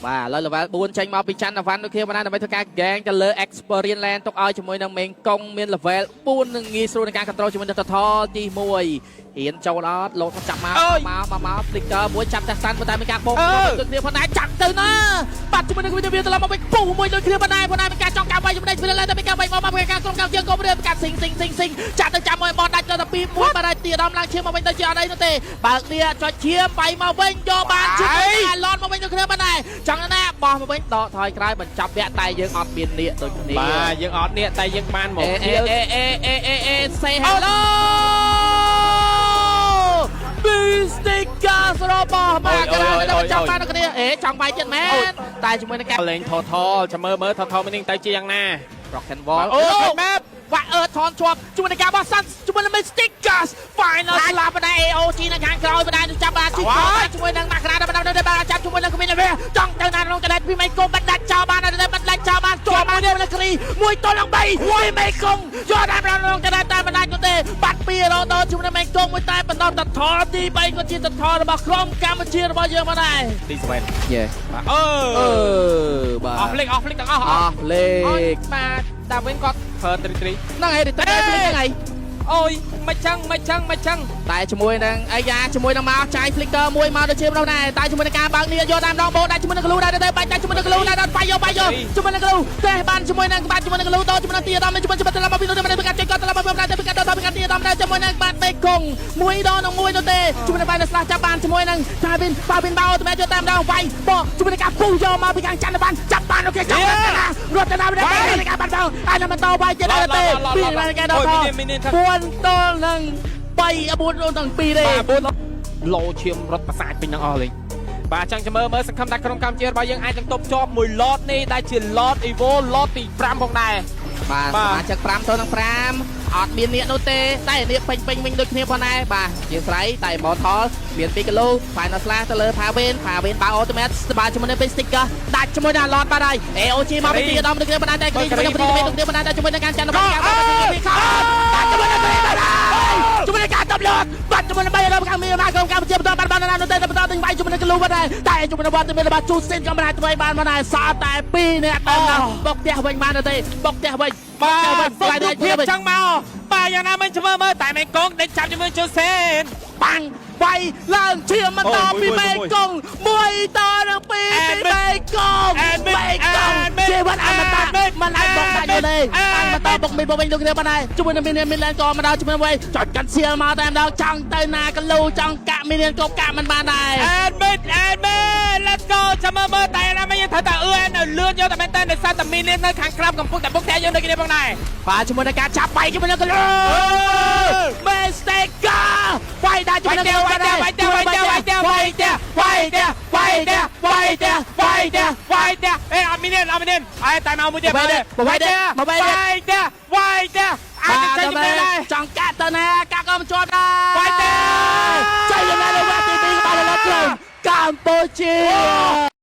បាទឥឡូវ level 4ចេញមកពីច័ន្ទវណ្ណដូចគ្នាបណ្ដាដើម្បីធ្វើការ gang ទៅលើ experience land ទុកឲ្យជាមួយនឹងមេងកុងមាន level 4នឹងងាយស្រួលในការ control ជាមួយនឹង total ទី1ហ៊ានចូលអត់លោកចាប់មក flicker មួយចាប់តែសាន់ប៉ុន្តែមានការបោកដូចគ្នាផងដែរចាក់ទៅណាបាត់ជាមួយនឹងវាត្រឡប់មកវិញពុះមួយដូចគ្នាផងដែរមានការចង់កាប់វាយជាមួយនឹងតែមានការវាយមកការក្រុមការជើងក៏មានការស៊ីងចាក់ទៅចាំមួយបតដាច់ទៅ2 1បាទហើយទីដំឡើងឈាមមកវិញទៅជាអត់អីនោះទេបើកនេះចុចឈាមបាយមកវិញយកបានជួយឡនមកវិញដូចគ្នាផងដែរចង់ណាបោះមកវិញដកថយក្រោយបញ្ចប់វគ្គតែយើងអត់មាននៀកដូចគ្នាបាទយើងអត់នៀកតែយើងបានមក say hello Stickers របស់បាទក៏ចាំបានគ្នាចង់វាយទៀតមែនតែជាមួយនឹងការលេង total ចាំមើល total មានទៅជាយ៉ាងណា Rock and Wall ម៉ាប់វាថនជាប់ជាមួយនឹងការបោះសាន់ជាមួយនឹង Stickers Final ស្លាប់បណ្ដា AOG នៅខាងក្រោយបណ្ដាចាប់បានជាមួយនឹងមកក្រាដបណ្ដាបានចាប់ជាមួយនឹងគ្មានវាចង់ទៅណាក្នុងកណ្ដាលពីមេកុំបាត់ដាច់ចោលបានតែបាត់ដាច់ចោលបានជាប់មួយនេះគ្រី1ទល់នឹង3មួយមេកុំយកតាមក្នុងកណ្ដាលតែបណ្ដាច់ទេបាត់2រ៉ូតូជាមួយនឹងមេកុំមួយតែបន្តតថទី3ក៏ជាតថរបស់ក្រុមកម្ពុជារបស់យើងមកដែរទី7យេបាទបាទអស់ភ្លេចទាំងអស់បាទតាមវិញគាត់ប្រើត្រីហ្នឹងហើយត្រីហ្នឹងហើយអូយមិនចឹងតែជាមួយនឹងអាយ៉ាជាមួយនឹងមកចាយ flicker មួយមកដូចជាម្ដងដែរតែជាមួយនឹងការបើកនេះយកតាមដងបោដែរជាមួយនឹង glue ដែរទៅបាច់តែជាមួយនឹង glue ដែរបាយយកជាមួយនឹង glue ទេបានជាមួយនឹងបាត់ជាមួយនឹង glue តជាមួយនឹងទីអាដាមជាមួយត្រឡប់មកពីនោះទៅការចេញគាត់ត្រឡប់មកតែពីការដល់ពីការទីអាដាមដែរជាមួយនឹងបាត់បេកុងមួយដងនឹងមួយនោះទេជាមួយនឹងបាយស្លាស់ចាប់បានជាមួយនឹងថាវិនបោទៅមែនយកតាមដងវាយបោជាមួយនឹងការពុះយកមកពីខាងច័ន្ទបានចាប់បានអូខេចាប់បានរត់ទៅដល់ការបាត់ដងអានមិនតវាយទៀតទេពីគេដល់4ទល់នឹង3 4នឹង2ទេ4លោឈាមរត់ប្រសាទពេញទាំងអស់លេងបាទចង់ចាំមើលសង្ឃឹមថាក្រុមកម្ពុជារបស់យើងអាចនឹងទប់ជាប់មួយឡតនេះដែលជាឡត Evo ឡតទី5ផងដែរបាទសមាជិក5ទល់នឹង5អត់មាននៀកនោះទេតែនៀកពេញវិញដូចគ្នាផងដែរបាទជាស្រ័យតែ Immortal មាន2គីឡូ Final Slash ទៅលើ Pavin បើ Ultimate ស្បាជាមួយនឹង Sticker ដាច់ជាមួយនឹង Lord បាទហើយ AOG មកពីទីអាដាមដូចគ្នាប៉ុន្តែតែគ្រីជាមួយនឹងព្រីមេដូចគ្នាប៉ុន្តែជាមួយនឹងការចាន់របស់ការបាត់ពីខោដាច់ជាមួយនឹងព្រីបាទជាមួយនឹងការតបលត់បាត់ជាមួយនឹង3រំខាងមានមកកម្ពុជាបន្តបាននោះទេបន្តទាំងវាយជាមួយនឹង Glue បាទតែជាមួយនឹង Ultimate របស់ Chu Sin ក៏មិនអាចធ្វើបានមកដែរសល់តែ2នាក់តាមបុកផ្ទះវិញបានទេបុកផ្ទះវិញបាទសុខភាពចឹងមកបាទយ៉ាងណាមិនឆ្មើមើលតែមេកុងដេកចាប់ជាមួយជូសេនបាំងវាយឡើងឈាមបន្តពីមេកុង1តនឹង2ពីមេកុងជីវិតអមតៈមិនអាចបុកដាច់ទេអមតៈបុកមានវិញដូចគ្នាបានដែរជាមួយនឹងមានឡើងក៏មកដល់ជាមួយវិញចុចកាត់សៀលមកតែម្ដងចង់ទៅណាកលូចង់កាក់មានក៏កាក់មិនបានដែរLet's go ចាំមើលតែណាមិនយើងត្រូវតែនៅលឿនយកតែមែនតើនៅសារតែមាននៅខាងក្រោមកំពុងតែបុកតែយើងដូចគ្នាផងដែរបាទជាមួយនឹងការចាប់បាយជាមួយនឹង Glue Sticker វាយដែរជាមួយនឹង វាយអត់មានហើយតែមកមួយទៀតចង់កាត់ទៅណាកាក់ក៏មិនជាប់ដែរវាយទេចៃយ៉ាងណាលើវគ្គទី2បានលើក្រុមកម្ពុជា